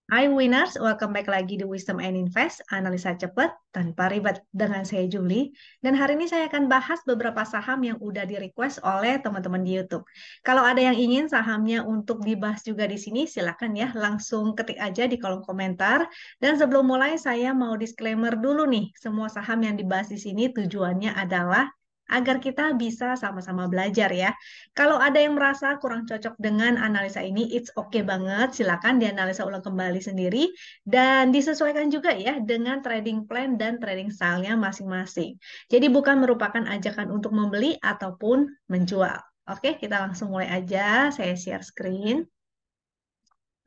Hai winners, welcome back lagi di Wisdom and Invest, analisa cepat tanpa ribet dengan saya Julie. Dan hari ini saya akan bahas beberapa saham yang udah di-request oleh teman-teman di YouTube. Kalau ada yang ingin sahamnya untuk dibahas juga di sini, silakan ya, langsung ketik aja di kolom komentar. Dan sebelum mulai, saya mau disclaimer dulu nih, semua saham yang dibahas di sini tujuannya adalah agar kita bisa sama-sama belajar ya. Kalau ada yang merasa kurang cocok dengan analisa ini, it's okay banget. Silakan dianalisa ulang kembali sendiri dan disesuaikan juga ya dengan trading plan dan trading style-nya masing-masing. Jadi bukan merupakan ajakan untuk membeli ataupun menjual. Oke, kita langsung mulai aja. Saya share screen.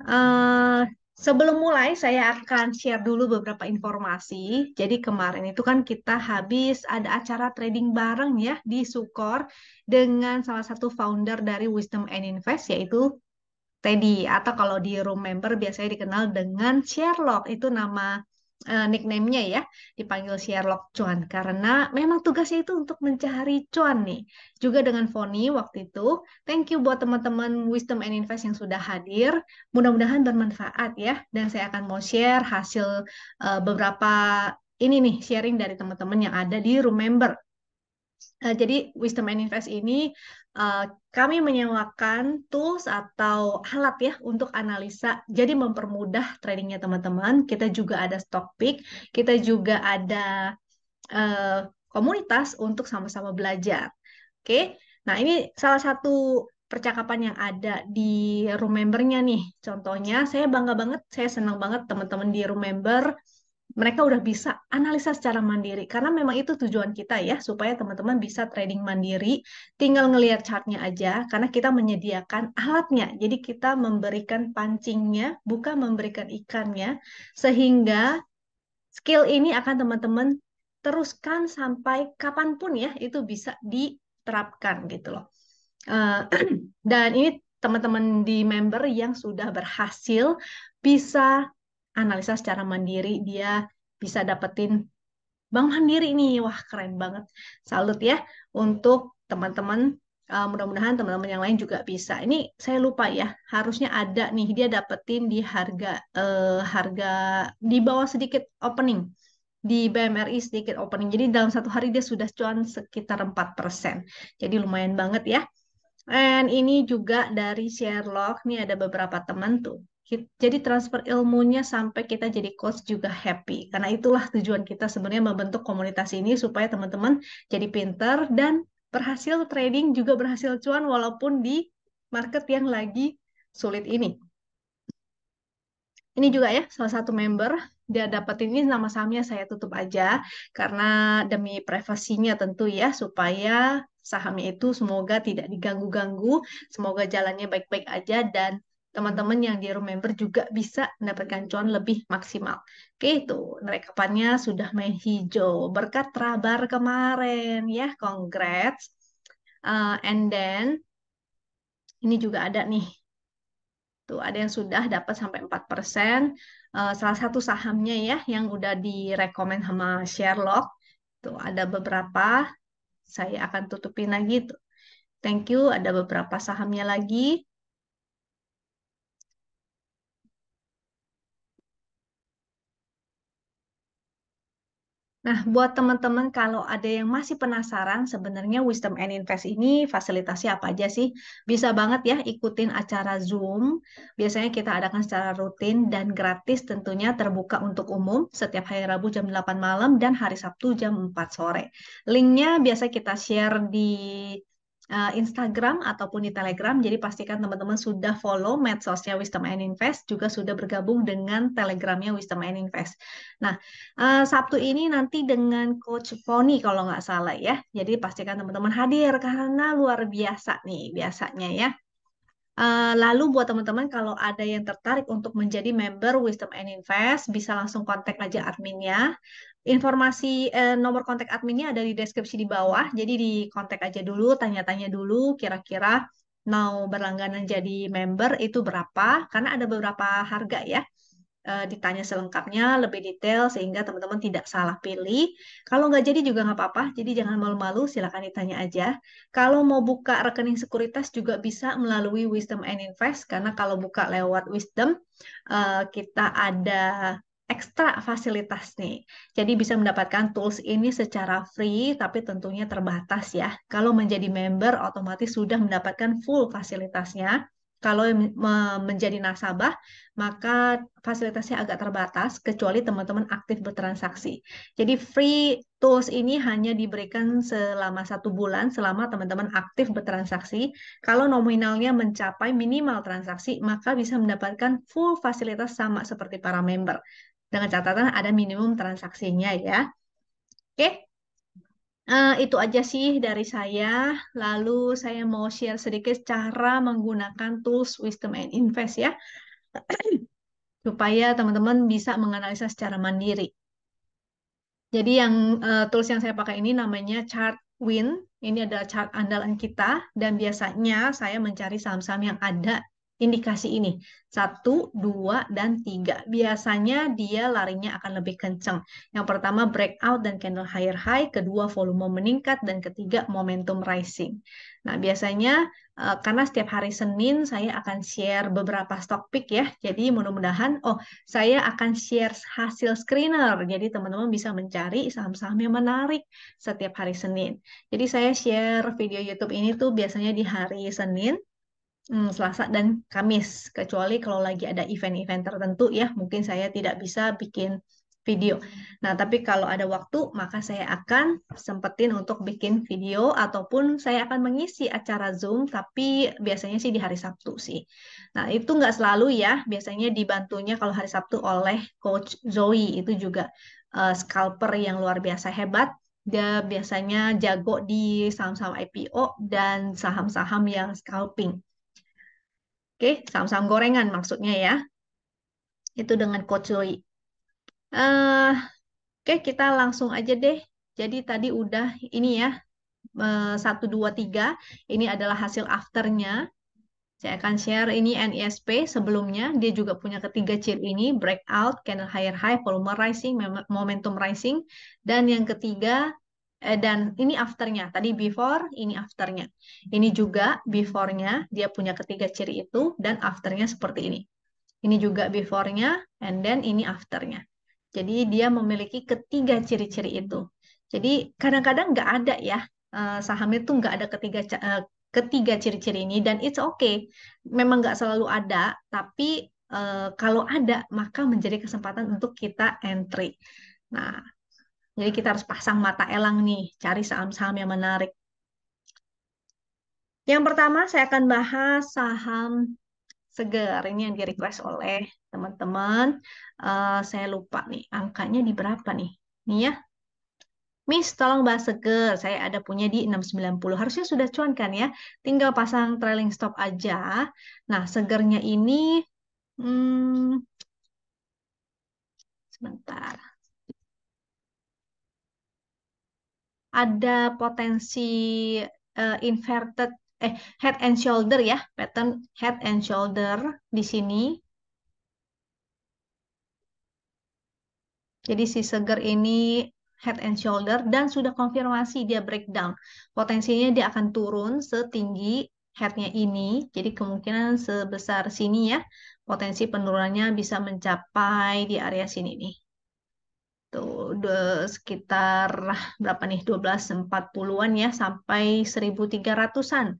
Eh, Sebelum mulai, saya akan share dulu beberapa informasi. Jadi kemarin itu kan kita habis ada acara trading bareng ya di Sukor dengan salah satu founder dari Wisdom and Invest, yaitu Teddy. Atau kalau di room member biasanya dikenal dengan Sherlock. Itu nama nickname-nya ya, dipanggil Sherlock Cuan. Karena memang tugasnya itu untuk mencari cuan nih. Juga dengan Foni waktu itu. Thank you buat teman-teman Wisdom and Invest yang sudah hadir. Mudah-mudahan bermanfaat ya. Dan saya akan mau share hasil beberapa ini nih, sharing dari teman-teman yang ada di room member. Jadi Wisdom and Invest ini eh, kami menyewakan tools atau alat ya untuk analisa. Jadi mempermudah tradingnya teman-teman. Kita juga ada stock pick, kita juga ada eh, komunitas untuk sama-sama belajar. Oke, nah ini salah satu percakapan yang ada di room membernya nih. Contohnya, saya bangga banget, saya senang banget teman-teman di room member mereka udah bisa analisa secara mandiri karena memang itu tujuan kita ya supaya teman-teman bisa trading mandiri tinggal ngelihat chartnya aja karena kita menyediakan alatnya jadi kita memberikan pancingnya bukan memberikan ikannya sehingga skill ini akan teman-teman teruskan sampai kapanpun ya itu bisa diterapkan gitu loh. Eh, dan ini teman-teman di member yang sudah berhasil bisa analisa secara mandiri, dia bisa dapetin Bank Mandiri nih. Wah, keren banget. Salut ya untuk teman-teman. Mudah-mudahan teman-teman yang lain juga bisa. Ini saya lupa ya, harusnya ada nih dia dapetin di harga di bawah sedikit opening di BMRI sedikit opening. Jadi dalam satu hari dia sudah cuan sekitar 4%. Jadi lumayan banget ya. Dan ini juga dari Sherlock, nih ada beberapa teman tuh. Jadi transfer ilmunya sampai kita jadi coach juga happy. Karena itulah tujuan kita sebenarnya membentuk komunitas ini supaya teman-teman jadi pinter dan berhasil trading juga berhasil cuan walaupun di market yang lagi sulit ini. Ini juga ya, salah satu member, dia dapat ini nama sahamnya saya tutup aja, karena demi privasinya tentu ya, supaya sahamnya itu semoga tidak diganggu-ganggu, semoga jalannya baik-baik aja, dan teman-teman yang di room member juga bisa mendapatkan cuan lebih maksimal. Oke, itu rekapannya sudah main hijau, berkat Trabar kemarin ya, congrats. And then, ini juga ada nih tuh, ada yang sudah dapat sampai 4%. Salah satu sahamnya ya yang udah direkomend sama Sherlock. Tuh, ada beberapa. Saya akan tutupin lagi tuh. Thank you. Ada beberapa sahamnya lagi. Nah, buat teman-teman kalau ada yang masih penasaran sebenarnya Wisdom and Invest ini fasilitasnya apa aja sih? Bisa banget ya ikutin acara Zoom. Biasanya kita adakan secara rutin dan gratis tentunya terbuka untuk umum setiap hari Rabu jam 8 malam dan hari Sabtu jam 4 sore. Linknya biasa kita share di Instagram ataupun di Telegram. Jadi pastikan teman-teman sudah follow medsosnya Wisdom and Invest, juga sudah bergabung dengan Telegramnya Wisdom and Invest. Nah, Sabtu ini nanti dengan Coach Pony kalau nggak salah ya. Jadi pastikan teman-teman hadir karena luar biasa nih biasanya ya. Lalu buat teman-teman kalau ada yang tertarik untuk menjadi member Wisdom and Invest, bisa langsung kontak aja adminnya. Informasi nomor kontak adminnya ada di deskripsi di bawah. Jadi di kontak aja dulu, tanya-tanya dulu kira-kira mau berlangganan jadi member itu berapa? Karena ada beberapa harga ya. ditanya selengkapnya, lebih detail, sehingga teman-teman tidak salah pilih. Kalau nggak jadi juga nggak apa-apa, jadi jangan malu-malu, silakan ditanya aja. Kalau mau buka rekening sekuritas juga bisa melalui Wisdom and Invest, karena kalau buka lewat Wisdom, kita ada ekstra fasilitas nih. Jadi bisa mendapatkan tools ini secara free, tapi tentunya terbatas ya. Kalau menjadi member, otomatis sudah mendapatkan full fasilitasnya. Kalau menjadi nasabah, maka fasilitasnya agak terbatas, kecuali teman-teman aktif bertransaksi. Jadi free tools ini hanya diberikan selama 1 bulan, selama teman-teman aktif bertransaksi. Kalau nominalnya mencapai minimal transaksi, maka bisa mendapatkan full fasilitas sama seperti para member. Dengan catatan ada minimum transaksinya ya. Oke, itu aja sih dari saya. Lalu saya mau share sedikit cara menggunakan tools Wisdom and Invest ya, supaya teman-teman bisa menganalisa secara mandiri. Jadi yang tools yang saya pakai ini namanya ChartWin. Ini adalah chart andalan kita dan biasanya saya mencari saham-saham yang ada indikasi ini. 1, 2, dan 3. Biasanya dia larinya akan lebih kencang. Yang pertama breakout dan candle higher high, kedua volume meningkat, dan ketiga momentum rising. Nah, biasanya karena setiap hari Senin saya akan share beberapa stock pick ya. Jadi mudah-mudahan, saya akan share hasil screener. Jadi teman-teman bisa mencari saham-saham yang menarik setiap hari Senin. Jadi saya share video YouTube ini tuh biasanya di hari Senin, Selasa dan Kamis. Kecuali kalau lagi ada event-event tertentu ya, mungkin saya tidak bisa bikin video. Nah, tapi kalau ada waktu, maka saya akan sempetin untuk bikin video ataupun saya akan mengisi acara Zoom, tapi biasanya sih di hari Sabtu sih. Nah, itu nggak selalu ya, biasanya dibantunya kalau hari Sabtu oleh Coach Zoe, itu juga scalper yang luar biasa hebat. Dia biasanya jago di saham-saham IPO dan saham-saham yang scalping. Oke, saham-saham gorengan maksudnya ya. Itu dengan Coach Zoe. Eh, oke, kita langsung aja deh. Jadi tadi udah ini ya, 1, 2, 3. Ini adalah hasil afternya. Saya akan share ini NISP sebelumnya. Dia juga punya ketiga ciri ini, breakout, candle higher high, volume rising, momentum rising. Dan yang ketiga, dan ini afternya. Tadi before, ini afternya. Ini juga before-nya, dia punya ketiga ciri itu, dan afternya seperti ini. Ini juga before-nya, and then ini after-nya. Jadi dia memiliki ketiga ciri-ciri itu. Jadi kadang-kadang nggak ada ya, saham itu nggak ada ketiga ciri-ciri ini, dan it's okay. Memang nggak selalu ada, tapi kalau ada, maka menjadi kesempatan untuk kita entry. Nah, jadi kita harus pasang mata elang nih, cari saham-saham yang menarik. Yang pertama saya akan bahas saham Seger. Ini yang di-request oleh teman-teman. Saya lupa nih, angkanya di berapa nih? Nih ya. Miss, tolong bahas Seger. Saya ada punya di 690. Harusnya sudah cuan kan ya? Tinggal pasang trailing stop aja. Nah, Segernya ini, hmm, sebentar. Ada potensi inverted, head and shoulder ya. Pattern head and shoulder di sini. Jadi si Seger ini head and shoulder dan sudah konfirmasi dia breakdown. Potensinya dia akan turun setinggi headnya ini. Jadi kemungkinan sebesar sini ya. Potensi penurunannya bisa mencapai di area sini nih. Tuh, udah sekitar berapa nih? 1240-an ya sampai 1300-an.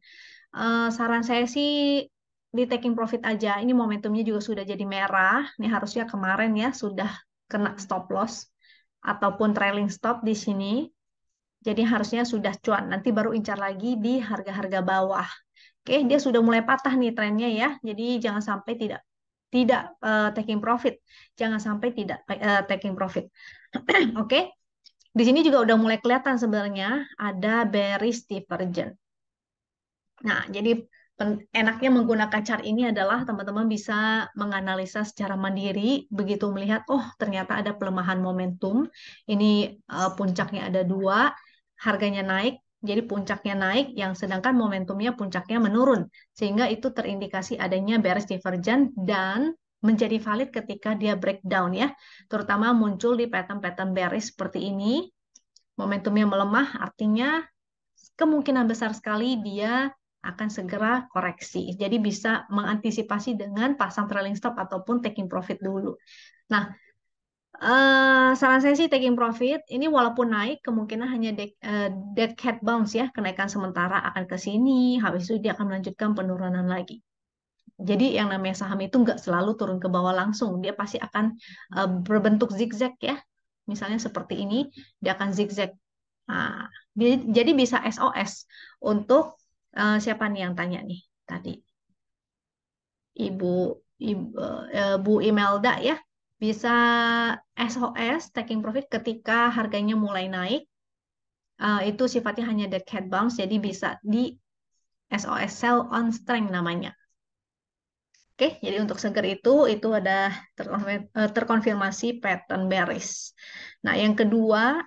Saran saya sih di taking profit aja. Ini momentumnya juga sudah jadi merah. Ini harusnya kemarin ya sudah kena stop loss ataupun trailing stop di sini. Jadi harusnya sudah cuan. Nanti baru incar lagi di harga-harga bawah. Oke, dia sudah mulai patah nih trennya ya. Jadi jangan sampai tidak tidak taking profit. Jangan sampai tidak taking profit. Oke. Di sini juga udah mulai kelihatan sebenarnya ada bearish divergence. Nah, jadi enaknya menggunakan chart ini adalah teman-teman bisa menganalisa secara mandiri, begitu melihat, oh ternyata ada pelemahan momentum, ini puncaknya ada dua, harganya naik, jadi puncaknya naik, yang sedangkan momentumnya puncaknya menurun, sehingga itu terindikasi adanya bearish divergence dan menjadi valid ketika dia breakdown ya, terutama muncul di pattern-pattern bearish seperti ini. Momentumnya melemah, artinya kemungkinan besar sekali dia akan segera koreksi. Jadi bisa mengantisipasi dengan pasang trailing stop ataupun taking profit dulu. Nah, saran saya sih taking profit ini walaupun naik kemungkinan hanya dead cat bounce ya, kenaikan sementara akan ke sini, habis itu dia akan melanjutkan penurunan lagi. Jadi yang namanya saham itu nggak selalu turun ke bawah langsung, dia pasti akan berbentuk zigzag ya. Misalnya seperti ini, dia akan zigzag. Nah, jadi bisa SOS untuk siapa nih yang tanya nih tadi? Ibu Bu Imelda ya. Bisa SOS taking profit ketika harganya mulai naik. Itu sifatnya hanya dead cat bounce, jadi bisa di SOS sell on strength namanya. Oke, jadi untuk seger itu ada terkonfirmasi pattern bearish. Nah, yang kedua,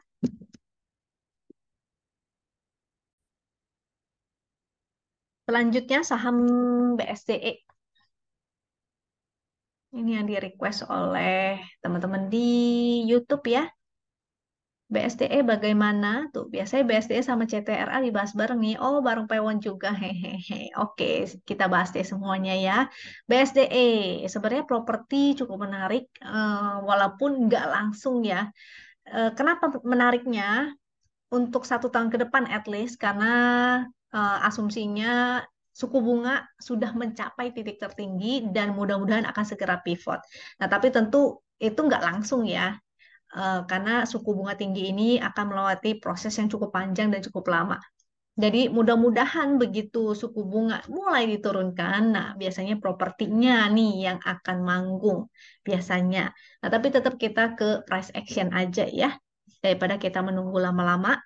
selanjutnya saham BSDE. Ini yang di request oleh teman-teman di YouTube ya. BSDE bagaimana? Tuh, biasanya BSDE sama CTRA dibahas bareng nih. Oh, bareng Pewon juga. Hehehe. Oke, kita bahas deh semuanya ya. BSDE, sebenarnya properti cukup menarik, walaupun nggak langsung ya. Kenapa menariknya? Untuk 1 tahun ke depan at least, karena asumsinya suku bunga sudah mencapai titik tertinggi dan mudah-mudahan akan segera pivot. Nah, tapi tentu itu nggak langsung ya, karena suku bunga tinggi ini akan melewati proses yang cukup panjang dan cukup lama. Jadi mudah-mudahan begitu suku bunga mulai diturunkan, nah biasanya propertinya nih yang akan manggung biasanya. Nah, tapi tetap kita ke price action aja ya, daripada kita menunggu lama-lama,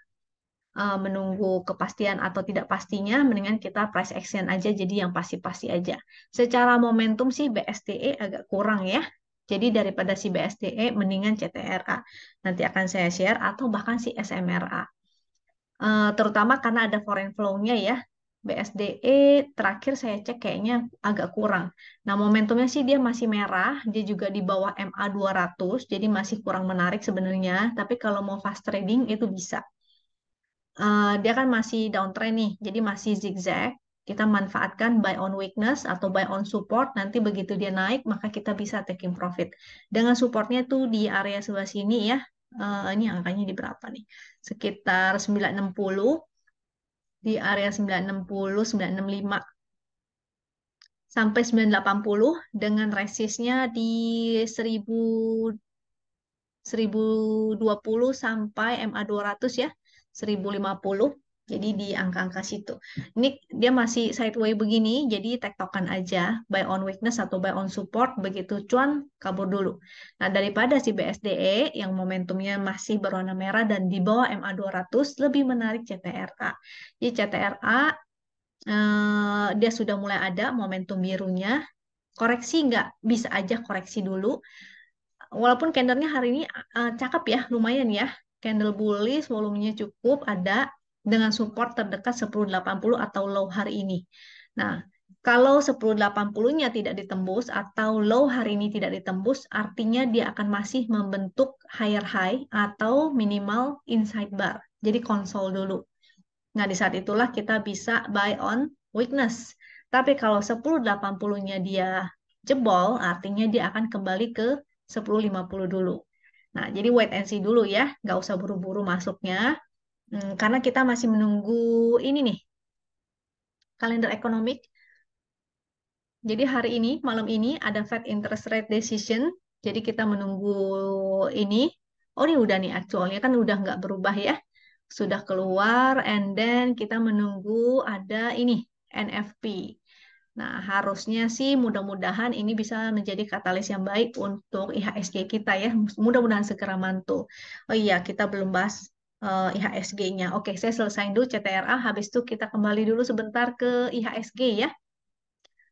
menunggu kepastian atau tidak pastinya, mendingan kita price action aja jadi yang pasti-pasti aja. Secara momentum sih BSTE agak kurang ya. Jadi daripada si BSTE mendingan CTRA. Nanti akan saya share atau bahkan si SMRA. Terutama karena ada foreign flow-nya ya. BSDE terakhir saya cek kayaknya agak kurang. Nah, momentumnya sih dia masih merah, dia juga di bawah MA 200, jadi masih kurang menarik sebenarnya. Tapi kalau mau fast trading itu bisa. Dia kan masih downtrend nih, jadi masih zigzag. Kita manfaatkan buy on weakness atau buy on support. Nanti begitu dia naik, maka kita bisa taking profit. Dengan supportnya tuh di area sebelah sini ya. Ini angkanya di berapa nih? Sekitar 960, di area 960, 965 sampai 980 dengan resistnya di 1000 1020 sampai MA 200 ya, 1050. Jadi di angka-angka situ. Ini dia masih sideways begini, jadi tektokan aja, buy on weakness atau buy on support, begitu cuan kabur dulu. Nah, daripada si BSDE yang momentumnya masih berwarna merah dan di bawah MA 200, lebih menarik CTRA. Di CTRA dia sudah mulai ada momentum birunya. Koreksi nggak? Bisa aja koreksi dulu. Walaupun candlenya hari ini cakep ya, lumayan ya. Candle bullish, volumenya cukup, ada dengan support terdekat 1080 atau low hari ini. Nah, kalau 1080-nya tidak ditembus atau low hari ini tidak ditembus, artinya dia akan masih membentuk higher high atau minimal inside bar. Jadi konsol dulu. Nah, di saat itulah kita bisa buy on weakness. Tapi kalau 1080-nya dia jebol, artinya dia akan kembali ke 1050 dulu. Nah, jadi wait and see dulu ya, nggak usah buru-buru masuknya. Karena kita masih menunggu ini nih, kalender ekonomik. Jadi hari ini, malam ini ada Fed interest rate decision. Jadi kita menunggu ini. Oh, ini udah nih aktualnya kan udah nggak berubah ya. Sudah keluar, and then kita menunggu ada ini, NFP. Nah, harusnya sih mudah-mudahan ini bisa menjadi katalis yang baik untuk IHSG kita ya. Mudah-mudahan segera mantul. Oh iya, kita belum bahas IHSG-nya. Oke, saya selesaiin dulu CTRA, habis itu kita kembali dulu sebentar ke IHSG ya.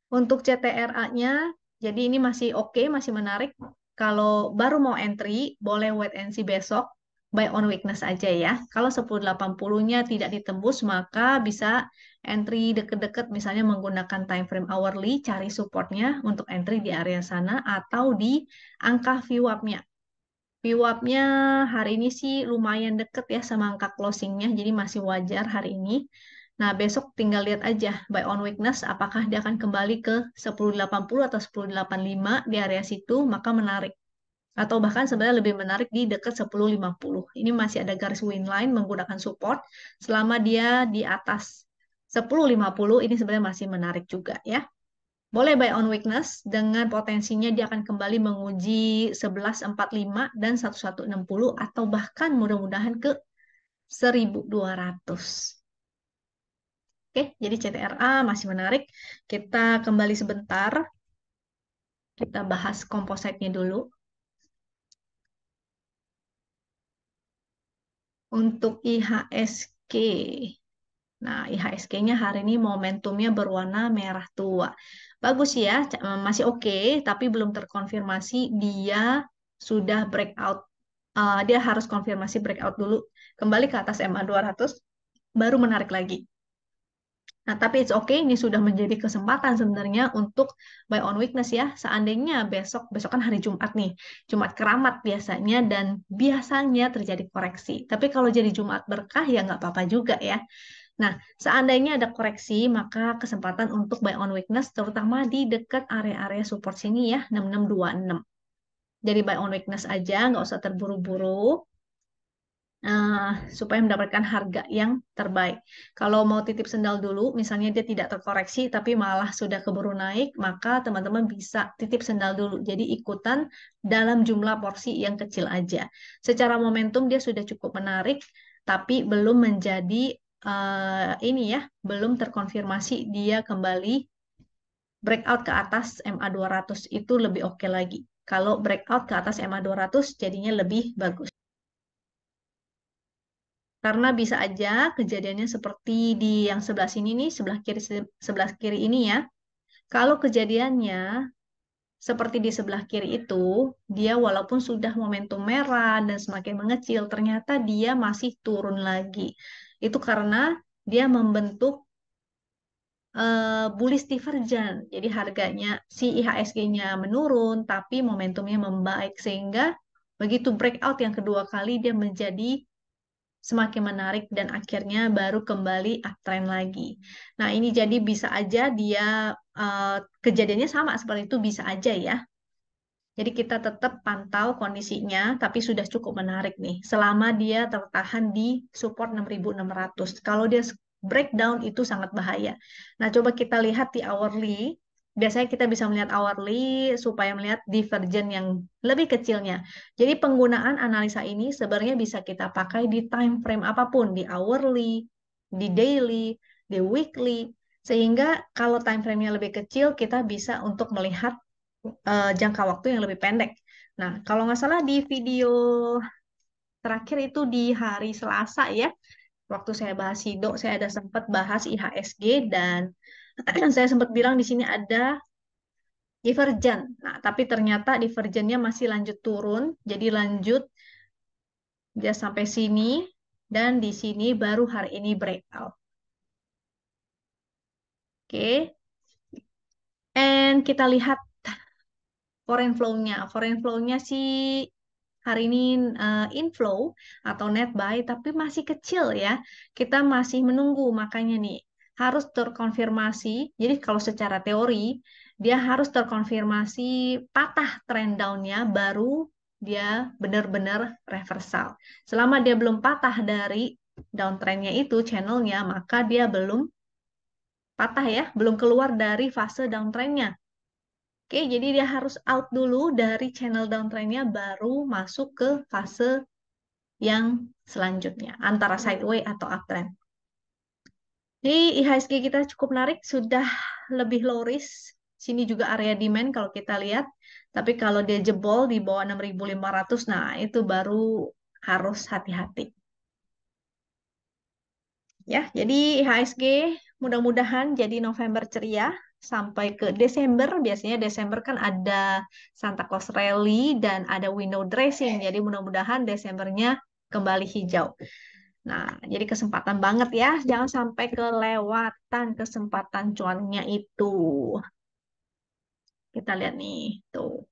Untuk CTRA-nya, jadi ini masih oke, masih menarik. Kalau baru mau entry, boleh wait and see besok. buy on weakness aja ya. Kalau 10.80-nya tidak ditembus, maka bisa entry deket-deket misalnya menggunakan time frame hourly, cari supportnya untuk entry di area sana atau di angka VWAP-nya. VWAP-nya hari ini sih lumayan deket ya sama angka closing-nya, jadi masih wajar hari ini. Nah, besok tinggal lihat aja buy on weakness apakah dia akan kembali ke 10.80 atau 10.85 di area situ, maka menarik. Atau bahkan sebenarnya lebih menarik di dekat 10.50. Ini masih ada garis win line menggunakan support. Selama dia di atas 10.50, ini sebenarnya masih menarik juga ya. Boleh buy on weakness dengan potensinya dia akan kembali menguji 11.45 dan 11.60 atau bahkan mudah-mudahan ke 1.200. Oke, jadi CTRA masih menarik. Kita kembali sebentar. Kita bahas kompositnya dulu. Untuk IHSG. Nah, IHSG-nya hari ini momentumnya berwarna merah tua. Bagus ya, masih oke, tapi belum terkonfirmasi dia sudah breakout. Dia harus konfirmasi breakout dulu. Kembali ke atas MA200, baru menarik lagi. Nah, tapi it's okay, ini sudah menjadi kesempatan sebenarnya untuk buy on weakness ya. Seandainya besok kan hari Jumat nih, Jumat keramat biasanya dan biasanya terjadi koreksi. Tapi kalau jadi Jumat berkah ya nggak apa-apa juga ya. Nah, seandainya ada koreksi, maka kesempatan untuk buy on weakness terutama di dekat area-area support sini ya, 6626. Jadi buy on weakness aja, nggak usah terburu-buru supaya mendapatkan harga yang terbaik. Kalau mau titip sendal dulu, misalnya dia tidak terkoreksi tapi malah sudah keburu naik, maka teman-teman bisa titip sendal dulu. Jadi ikutan dalam jumlah porsi yang kecil aja. Secara momentum dia sudah cukup menarik, tapi belum menjadi ini ya, belum terkonfirmasi dia kembali breakout ke atas MA200 itu lebih oke lagi. Kalau breakout ke atas MA200 jadinya lebih bagus. Karena bisa aja kejadiannya seperti di yang sebelah sini nih, sebelah kiri ini ya. Kalau kejadiannya seperti di sebelah kiri itu, dia walaupun sudah momentum merah dan semakin mengecil, ternyata dia masih turun lagi. Itu karena dia membentuk bullish divergence. Jadi harganya si IHSG-nya menurun, tapi momentumnya membaik sehingga begitu breakout yang kedua kali dia menjadi semakin menarik dan akhirnya baru kembali uptrend lagi. Nah, ini jadi bisa aja dia kejadiannya sama seperti itu bisa aja ya. Jadi kita tetap pantau kondisinya, tapi sudah cukup menarik nih. Selama dia tertahan di support 6.600. Kalau dia breakdown itu sangat bahaya. Nah, coba kita lihat di hourly. Biasanya kita bisa melihat hourly supaya melihat divergen yang lebih kecilnya. Jadi penggunaan analisa ini sebenarnya bisa kita pakai di time frame apapun, di hourly, di daily, di weekly. Sehingga kalau time frame-nya lebih kecil, kita bisa untuk melihat jangka waktu yang lebih pendek. Nah, kalau nggak salah di video terakhir itu di hari Selasa ya, waktu saya bahas SIDO, saya ada sempat bahas IHSG dan saya sempat bilang di sini ada divergen. Nah, tapi ternyata divergennya masih lanjut turun, jadi lanjut dia sampai sini dan di sini baru hari ini breakout. Oke, and kita lihat foreign flow-nya. Foreign flow-nya sih hari ini inflow atau net buy, tapi masih kecil ya. Kita masih menunggu, makanya nih harus terkonfirmasi. Jadi kalau secara teori, dia harus terkonfirmasi patah trend down-nya, baru dia benar-benar reversal. Selama dia belum patah dari downtrend-nya itu, channel-nya, maka dia belum patah ya, belum keluar dari fase downtrend-nya. Oke, jadi dia harus out dulu dari channel downtrend-nya baru masuk ke fase yang selanjutnya, antara sideway atau uptrend. Jadi IHSG kita cukup menarik, sudah lebih low risk. Sini juga area demand kalau kita lihat. Tapi kalau dia jebol di bawah 6.500, nah itu baru harus hati-hati. Ya, jadi IHSG mudah-mudahan jadi November ceria sampai ke Desember. Biasanya Desember kan ada Santa Claus Rally dan ada window dressing. Jadi mudah-mudahan Desembernya kembali hijau. Nah, jadi kesempatan banget ya, jangan sampai kelewatan kesempatan cuannya itu. Kita lihat nih, tuh.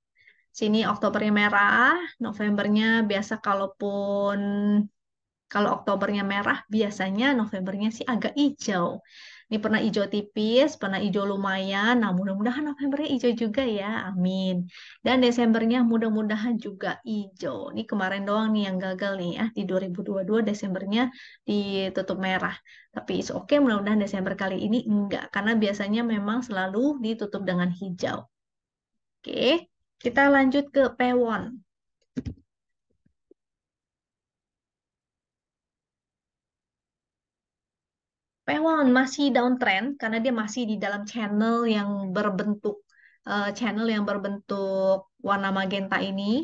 Sini Oktobernya merah, Novembernya biasa kalau Oktobernya merah, biasanya Novembernya sih agak hijau. Ini pernah hijau tipis, pernah hijau lumayan. Nah, mudah-mudahan Novembernya hijau juga ya. Amin. Dan Desembernya mudah-mudahan juga hijau. Ini kemarin doang nih yang gagal nih ya. Di 2022 Desembernya ditutup merah. Tapi it's okay, mudah-mudahan Desember kali ini enggak. Karena biasanya memang selalu ditutup dengan hijau. Oke, kita lanjut ke pewon. Pewon masih downtrend karena dia masih di dalam channel yang berbentuk warna magenta ini.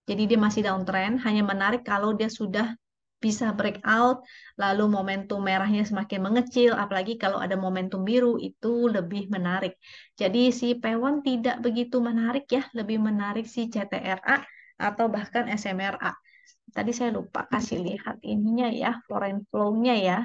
Jadi dia masih downtrend, hanya menarik kalau dia sudah bisa breakout, lalu momentum merahnya semakin mengecil, apalagi kalau ada momentum biru itu lebih menarik. Jadi si Pewon tidak begitu menarik ya, lebih menarik si CTRA atau bahkan SMRA. Tadi saya lupa kasih lihat ininya ya, foreign flow-nya ya.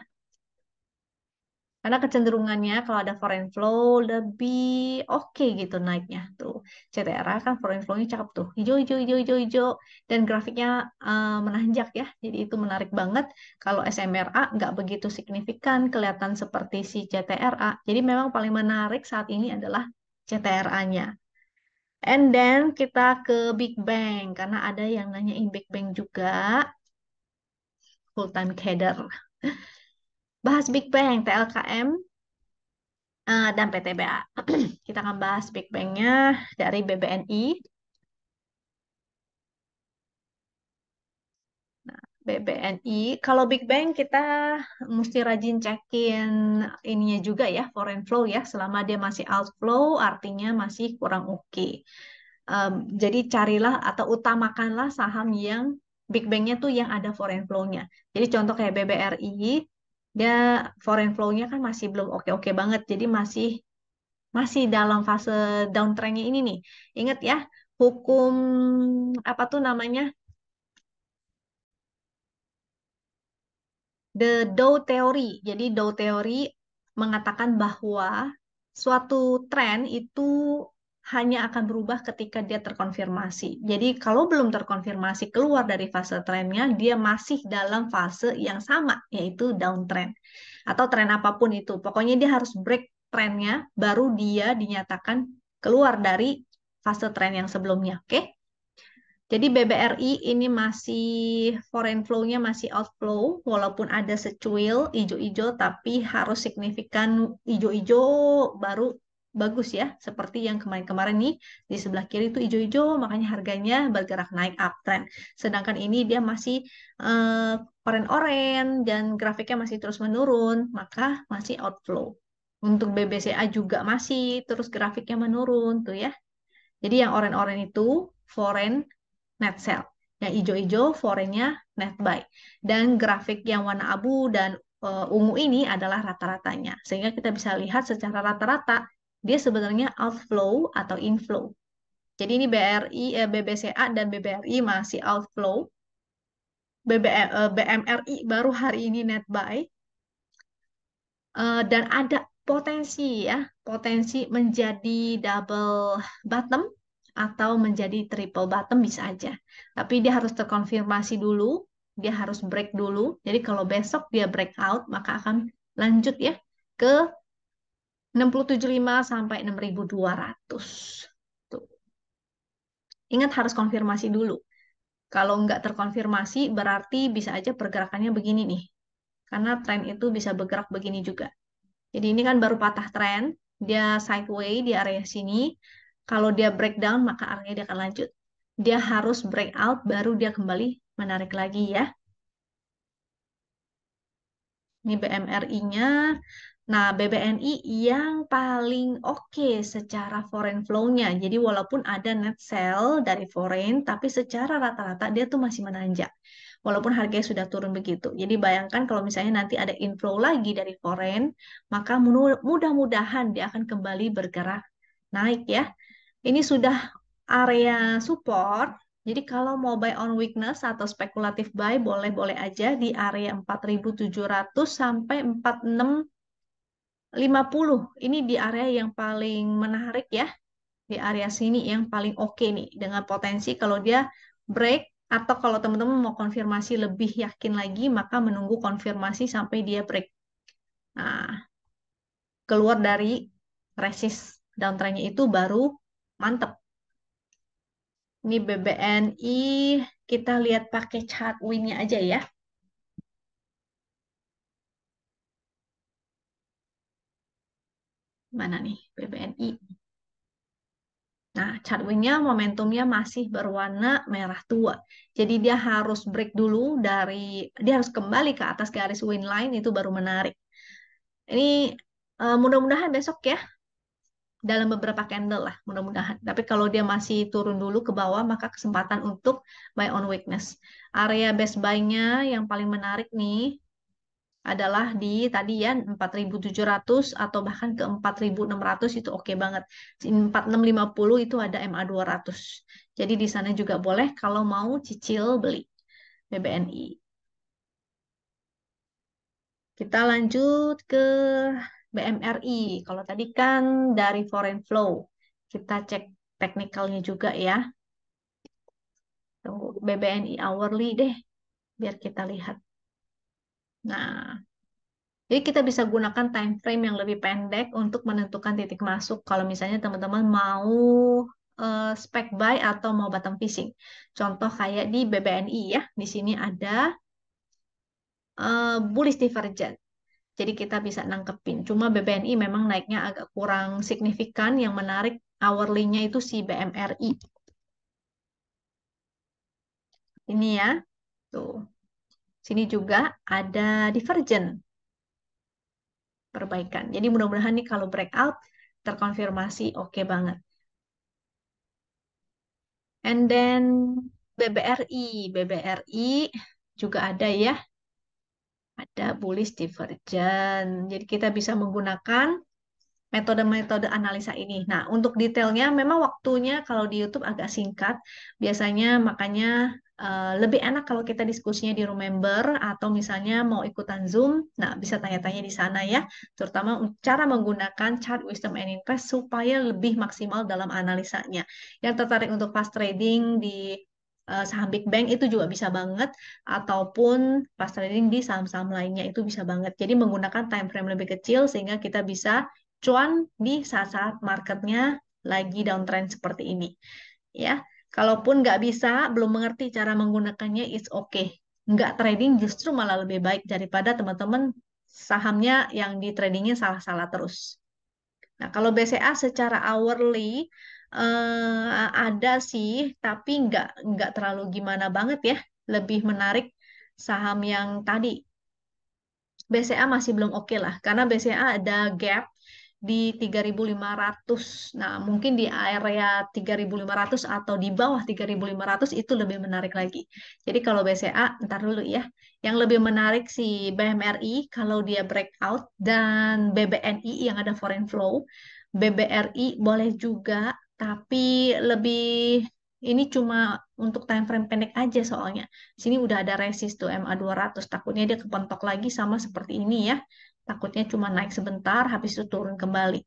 Karena kecenderungannya kalau ada foreign flow lebih oke gitu naiknya tuh. CTRA kan foreign flow-nya cakep tuh. Hijau, hijau, hijau, hijau, hijau. Dan grafiknya menanjak ya. Jadi itu menarik banget. Kalau SMRA nggak begitu signifikan kelihatan seperti si CTRA. Jadi memang paling menarik saat ini adalah CTRA-nya. And then kita ke Big Bang. Karena ada yang nanyain Big Bang juga. Full time cadre. Bahas Big Bang, TLKM dan PTBA. Kita akan bahas Big Bang-nya dari BBNI. BBNI, kalau Big Bang kita mesti rajin cekin ininya juga ya, foreign flow ya. Selama dia masih outflow, artinya masih kurang oke. Jadi carilah atau utamakanlah saham yang Big Bang-nya tuh yang ada foreign flow-nya. Jadi contoh kayak BBRI, dia foreign flow-nya kan masih belum oke-oke banget. Jadi masih dalam fase downtrend-nya ini nih. Ingat ya, hukum apa tuh namanya? The Dow Theory. Jadi Dow Theory mengatakan bahwa suatu tren itu hanya akan berubah ketika dia terkonfirmasi. Jadi kalau belum terkonfirmasi keluar dari fase trennya, dia masih dalam fase yang sama, yaitu downtrend. Atau tren apapun itu. Pokoknya dia harus break trennya, baru dia dinyatakan keluar dari fase tren yang sebelumnya. Oke? Jadi BBRI ini masih foreign flow-nya masih outflow, walaupun ada secuil hijau-hijau, tapi harus signifikan hijau-hijau baru bagus ya, seperti yang kemarin-kemarin nih di sebelah kiri itu hijau-hijau, makanya harganya bergerak naik uptrend. Sedangkan ini dia masih oren-oren dan grafiknya masih terus menurun, maka masih outflow. Untuk BBCA juga masih terus grafiknya menurun tuh ya. Jadi yang oren-oren itu foreign net sell. Yang hijau-hijau foreign-nya net buy. Dan grafik yang warna abu dan ungu ini adalah rata-ratanya. Sehingga kita bisa lihat secara rata-rata dia sebenarnya outflow atau inflow. Jadi ini BBCA dan BBRI masih outflow. BMRI baru hari ini net buy. Dan ada potensi ya, potensi menjadi double bottom atau menjadi triple bottom bisa aja. Tapi dia harus terkonfirmasi dulu, dia harus break dulu. Jadi kalau besok dia breakout, maka akan lanjut ya ke 675 sampai 6.200. Tuh. Ingat harus konfirmasi dulu. Kalau nggak terkonfirmasi, berarti bisa aja pergerakannya begini nih. Karena tren itu bisa bergerak begini juga. Jadi ini kan baru patah tren, dia sideway di area sini. Kalau dia breakdown, maka area dia akan lanjut. Dia harus breakout, baru dia kembali menarik lagi ya. Ini BMRI-nya. Nah, BBNI yang paling oke secara foreign flow-nya. Jadi walaupun ada net sell dari foreign, tapi secara rata-rata dia tuh masih menanjak. Walaupun harganya sudah turun begitu. Jadi bayangkan kalau misalnya nanti ada inflow lagi dari foreign, maka mudah-mudahan dia akan kembali bergerak naik ya. Ini sudah area support. Jadi kalau mau buy on weakness atau spekulatif buy boleh-boleh aja di area 4.700 sampai 4650. Ini di area yang paling menarik ya. Di area sini yang paling oke nih dengan potensi kalau dia break atau kalau teman-teman mau konfirmasi lebih yakin lagi maka menunggu konfirmasi sampai dia break. Nah, keluar dari resist downtrendnya itu baru mantep. Ini BBNI kita lihat pakai chart win-nya aja ya. Mana nih BBNI? Nah, chart win-nya momentumnya masih berwarna merah tua. Jadi dia harus break dulu dia harus kembali ke atas garis win line itu baru menarik. Ini mudah-mudahan besok ya, dalam beberapa candle lah, mudah-mudahan. Tapi kalau dia masih turun dulu ke bawah, maka kesempatan untuk buy on weakness. Area best buy-nya yang paling menarik nih adalah di tadi ya 4.700 atau bahkan ke 4.600 itu oke banget. 4650 itu ada MA200. Jadi di sana juga boleh kalau mau cicil beli BBNI. Kita lanjut ke BMRI. Kalau tadi kan dari foreign flow. Kita cek teknikalnya juga ya. Tunggu BBNI hourly deh biar kita lihat. Nah, jadi kita bisa gunakan time frame yang lebih pendek untuk menentukan titik masuk kalau misalnya teman-teman mau spec buy atau mau bottom fishing. Contoh kayak di BBNI ya, di sini ada bullish divergence. Jadi kita bisa nangkepin. Cuma BBNI memang naiknya agak kurang signifikan. Yang menarik hourly-nya itu si BMRI. Ini ya, tuh. Sini juga ada divergent perbaikan. Jadi mudah-mudahan nih kalau breakout terkonfirmasi oke banget. And then BBRI juga ada ya, ada bullish divergent. Jadi kita bisa menggunakan metode-metode analisa ini. Nah, untuk detailnya memang waktunya kalau di YouTube agak singkat. Biasanya makanya lebih enak kalau kita diskusinya di room member atau misalnya mau ikutan Zoom. Nah, bisa tanya-tanya di sana ya. Terutama cara menggunakan chart wisdom and invest supaya lebih maksimal dalam analisanya. Yang tertarik untuk fast trading di saham Big Bang itu juga bisa banget ataupun fast trading di saham-saham lainnya itu bisa banget. Jadi menggunakan time frame lebih kecil sehingga kita bisa cuan di saat-saat marketnya lagi downtrend seperti ini. Ya, kalaupun nggak bisa, belum mengerti cara menggunakannya, it's okay. Nggak trading justru malah lebih baik daripada teman-teman sahamnya yang di tradingnya salah-salah terus. Nah, kalau BCA secara hourly ada sih, tapi nggak terlalu gimana banget ya. Lebih menarik saham yang tadi BCA masih belum oke lah, karena BCA ada gap di 3.500. Nah, mungkin di area 3.500 atau di bawah 3.500 itu lebih menarik lagi. Jadi kalau BCA, ntar dulu ya. Yang lebih menarik si BMRI kalau dia breakout dan BBNI yang ada foreign flow. BBRI boleh juga, tapi lebih ini cuma untuk time frame pendek aja soalnya. Sini udah ada resist tuh MA200. Takutnya dia kepentok lagi sama seperti ini ya. Takutnya cuma naik sebentar, habis itu turun kembali.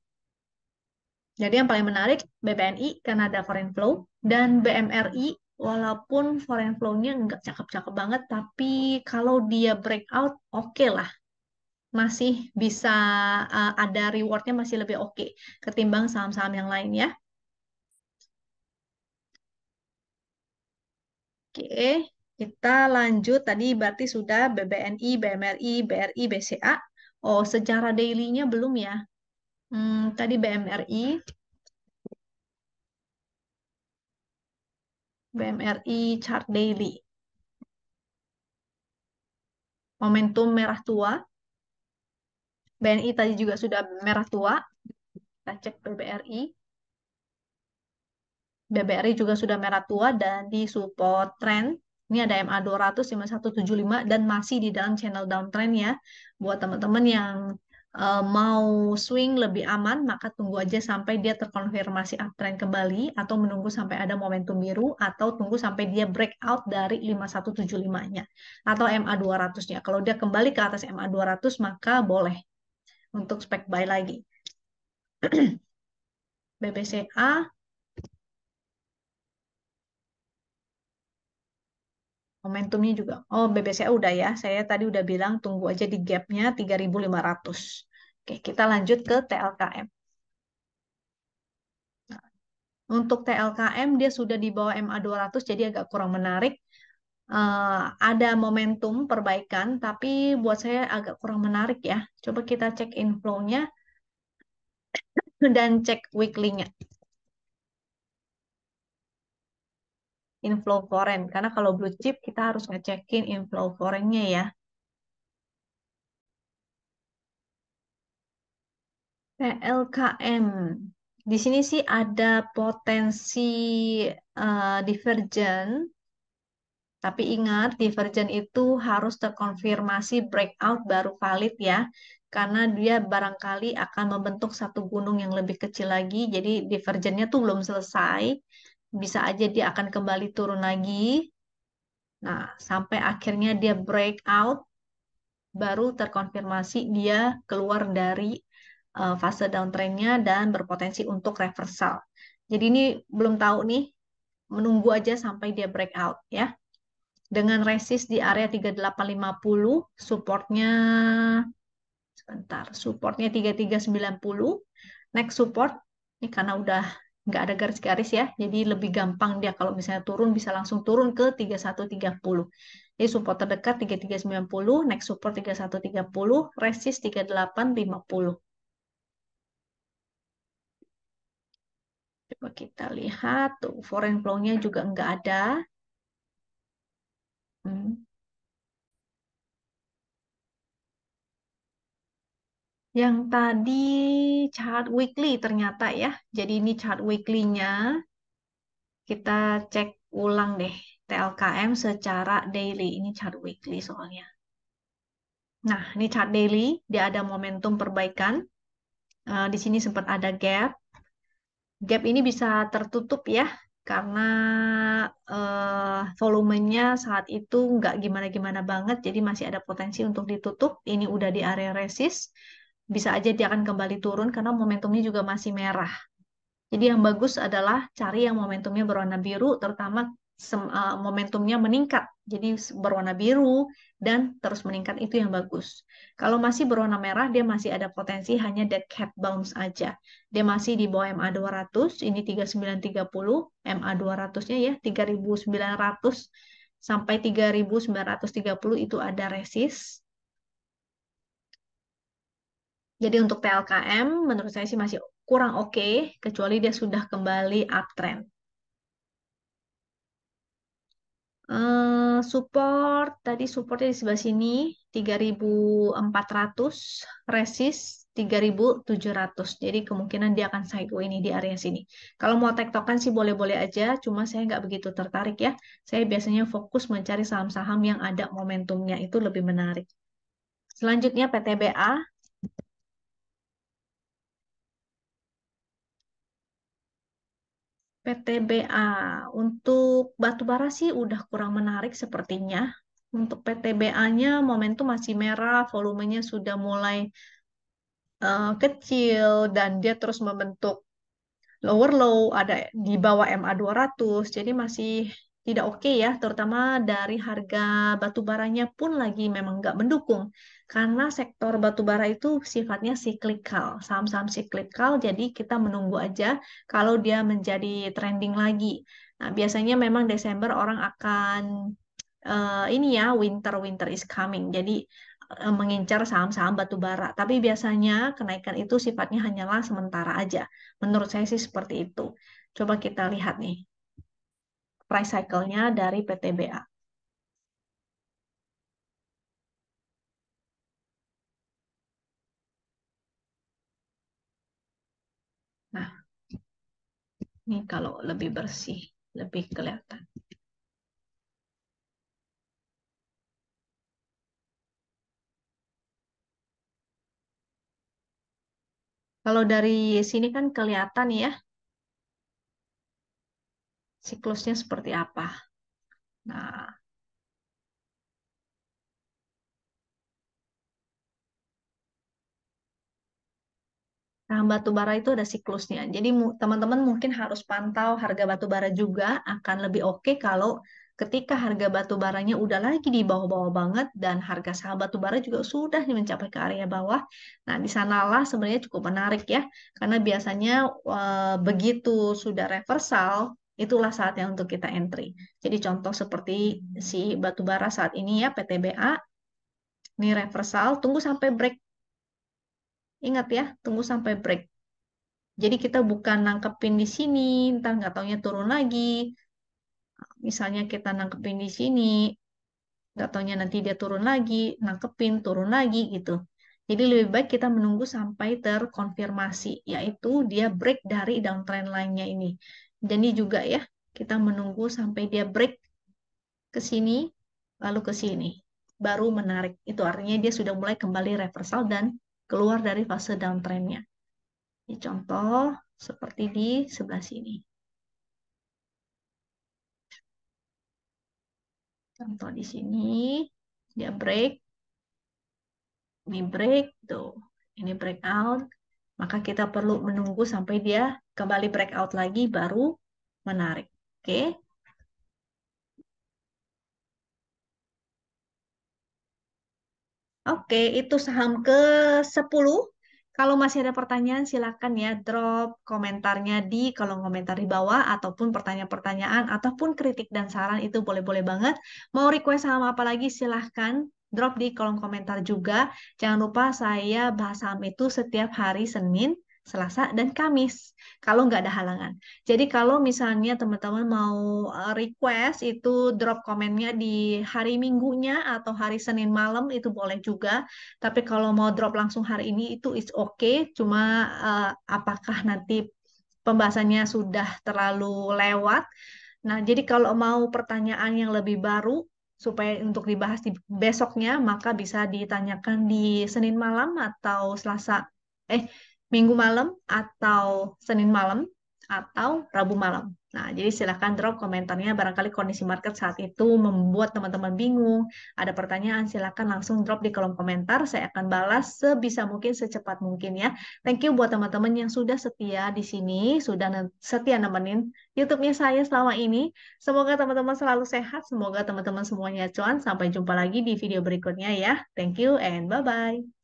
Jadi yang paling menarik BBNI karena ada foreign flow dan BMRI walaupun foreign flow-nya nggak cakep-cakep banget, tapi kalau dia breakout oke lah. Masih bisa ada rewardnya masih lebih oke ketimbang saham-saham yang lain ya. Oke, kita lanjut. Tadi berarti sudah BBNI, BMRI, BRI, BCA. Oh, secara daily-nya belum ya? Tadi BMRI chart daily. Momentum merah tua. BNI tadi juga sudah merah tua. Kita cek BBRI. BBRI juga sudah merah tua dan di support trend. Ini ada MA200, 5175 dan masih di dalam channel downtrend ya. Buat teman-teman yang mau swing lebih aman, maka tunggu aja sampai dia terkonfirmasi uptrend kembali, atau menunggu sampai ada momentum biru, atau tunggu sampai dia breakout dari 5175-nya, atau MA200-nya. Kalau dia kembali ke atas MA200, maka boleh untuk spek buy lagi. BBCA, momentumnya juga. Oh, BBCA udah ya. Saya tadi udah bilang tunggu aja di gapnya 3.500. Oke, kita lanjut ke TLKM. Untuk TLKM dia sudah di bawah MA200 jadi agak kurang menarik. Ada momentum perbaikan tapi buat saya agak kurang menarik ya. Coba kita cek inflow-nya dan cek weekly-nya. Inflow foreign. Karena kalau blue chip kita harus ngecekin inflow foreign-nya ya. TLKM. Di sini sih ada potensi divergen. Tapi ingat, divergen itu harus terkonfirmasi breakout baru valid ya, karena dia barangkali akan membentuk satu gunung yang lebih kecil lagi, jadi divergennya tuh belum selesai, bisa aja dia akan kembali turun lagi. Nah, sampai akhirnya dia breakout, baru terkonfirmasi dia keluar dari fase downtrendnya dan berpotensi untuk reversal. Jadi ini belum tahu nih, menunggu aja sampai dia breakout ya dengan resist di area 3850, supportnya sebentar, supportnya 3390, next support ini karena udah nggak ada garis-garis ya, jadi lebih gampang dia kalau misalnya turun bisa langsung turun ke 3130. Jadi support terdekat 3390, next support 3130, resist 3850. Coba kita lihat tuh, foreign flow-nya juga nggak ada. Hmm. Yang tadi chart weekly ternyata ya. Jadi ini chart weekly-nya. Kita cek ulang deh. TLKM secara daily. Ini chart weekly soalnya. Nah, ini chart daily. Dia ada momentum perbaikan. Di sini sempat ada gap. Gap ini bisa tertutup ya. Karena volumenya saat itu nggak gimana-gimana banget. Jadi masih ada potensi untuk ditutup. Ini udah di area resist. Bisa aja dia akan kembali turun karena momentumnya juga masih merah. Jadi yang bagus adalah cari yang momentumnya berwarna biru, terutama momentumnya meningkat. Jadi berwarna biru dan terus meningkat itu yang bagus. Kalau masih berwarna merah, dia masih ada potensi hanya dead cat bounce aja. Dia masih di bawah MA200, ini 3930, MA200-nya ya 3900 sampai 3930 itu ada resist. Jadi untuk TLKM menurut saya sih masih kurang oke, kecuali dia sudah kembali uptrend. Support, tadi supportnya di sebelah sini 3400, resist 3700. Jadi kemungkinan dia akan sideway ini di area sini. Kalau mau tektokan sih boleh-boleh aja, cuma saya nggak begitu tertarik ya. Saya biasanya fokus mencari saham-saham yang ada momentumnya, itu lebih menarik. Selanjutnya PTBA. PTBA untuk batubara sih udah kurang menarik sepertinya. Untuk PTBA-nya momentum masih merah, volumenya sudah mulai kecil dan dia terus membentuk lower low ada di bawah MA200. Jadi masih tidak oke ya, terutama dari harga batubaranya pun lagi memang nggak mendukung. Karena sektor batubara itu sifatnya siklikal, saham-saham siklikal, jadi kita menunggu aja kalau dia menjadi trending lagi. Nah, biasanya memang Desember orang akan ini ya, winter is coming. Jadi mengincar saham-saham batu bara. Tapi biasanya kenaikan itu sifatnya hanyalah sementara aja. Menurut saya sih seperti itu. Coba kita lihat nih, price cycle-nya dari PTBA. Nah, ini kalau lebih bersih, lebih kelihatan. Kalau dari sini kan kelihatan ya siklusnya seperti apa. Nah, saham batu bara itu ada siklusnya. Jadi teman-teman mungkin harus pantau harga batu bara juga akan lebih oke kalau ketika harga batu baranya udah lagi di bawah-bawah banget dan harga saham batu bara juga sudah mencapai ke area bawah. Nah, di sanalah sebenarnya cukup menarik ya. Karena biasanya begitu sudah reversal, itulah saatnya untuk kita entry. Jadi contoh seperti si batu bara saat ini ya, PTBA, ini reversal, tunggu sampai break. Ingat ya, tunggu sampai break. Jadi kita bukan nangkepin di sini, ntar nggak taunya turun lagi. Misalnya kita nangkepin di sini, nggak taunya nanti dia turun lagi, nangkepin, turun lagi gitu. Jadi lebih baik kita menunggu sampai terkonfirmasi, yaitu dia break dari downtrend line-nya ini. Jadi juga ya, kita menunggu sampai dia break ke sini, lalu ke sini. Baru menarik. Itu artinya dia sudah mulai kembali reversal dan keluar dari fase downtrend-nya. Ini contoh seperti di sebelah sini. Contoh di sini, dia break, ini break, tuh, ini breakout. Maka kita perlu menunggu sampai dia kembali breakout lagi, baru menarik. Oke, oke, itu saham ke-10. Kalau masih ada pertanyaan, silakan ya drop komentarnya di kolom komentar di bawah, ataupun pertanyaan-pertanyaan, ataupun kritik dan saran itu boleh-boleh banget. Mau request saham apa lagi, silahkan drop di kolom komentar juga. Jangan lupa saya bahas saham itu setiap hari Senin, Selasa, dan Kamis, kalau nggak ada halangan. Jadi kalau misalnya teman-teman mau request itu drop komennya di hari Minggunya atau hari Senin malam itu boleh juga. Tapi kalau mau drop langsung hari ini itu it's okay. Cuma apakah nanti pembahasannya sudah terlalu lewat? Nah, jadi kalau mau pertanyaan yang lebih baru supaya untuk dibahas di besoknya, maka bisa ditanyakan di Senin malam atau eh Minggu malam atau Senin malam atau Rabu malam. Nah, jadi silahkan drop komentarnya. Barangkali kondisi market saat itu membuat teman-teman bingung. Ada pertanyaan, silahkan langsung drop di kolom komentar. Saya akan balas sebisa mungkin, secepat mungkin ya. Thank you buat teman-teman yang sudah setia di sini, sudah setia nemenin YouTube-nya saya selama ini. Semoga teman-teman selalu sehat, semoga teman-teman semuanya cuan. Sampai jumpa lagi di video berikutnya ya. Thank you and bye-bye.